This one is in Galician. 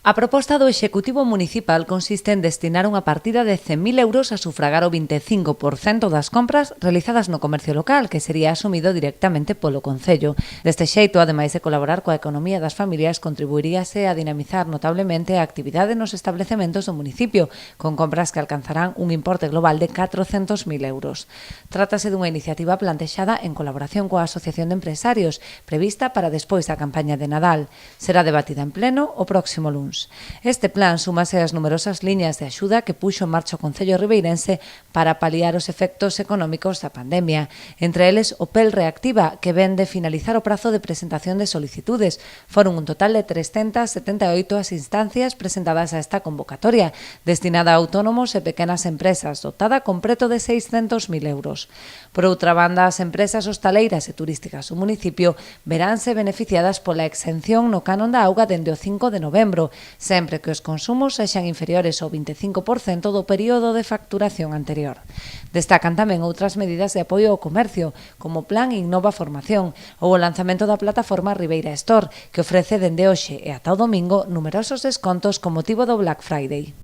A proposta do Executivo Municipal consiste en destinar unha partida de 100.000 euros a sufragar o 25% das compras realizadas no comercio local, que sería asumido directamente polo Concello. Deste xeito, ademais de colaborar coa economía das familias, contribuiríase a dinamizar notablemente a actividade nos establecementos do municipio, con compras que alcanzarán un importe global de 400.000 euros. Trátase dunha iniciativa plantexada en colaboración coa Asociación de Empresarios, prevista para despois da campaña de Nadal. Será debatida en pleno o próximo luns. Este plan súmase ás numerosas liñas de axuda que puxo en marcha o Concello ribeirense para paliar os efectos económicos da pandemia. Entre eles, o PEL Reactiva, que ven de finalizar o prazo de presentación de solicitudes. Foron un total de 378 as instancias presentadas a esta convocatoria, destinada a autónomos e pequenas empresas, dotada con preto de 600.000 euros. Por outra banda, as empresas hostaleiras e turísticas do municipio veránse beneficiadas pola exención no canon da auga dende o 5 de novembro, sempre que os consumos sexan inferiores ao 25% do período de facturación anterior. Destacan tamén outras medidas de apoio ao comercio, como o Plan Innova Formación ou o lanzamento da plataforma Ribeira Store, que ofrece dende hoxe e ata o domingo numerosos descontos con motivo do Black Friday.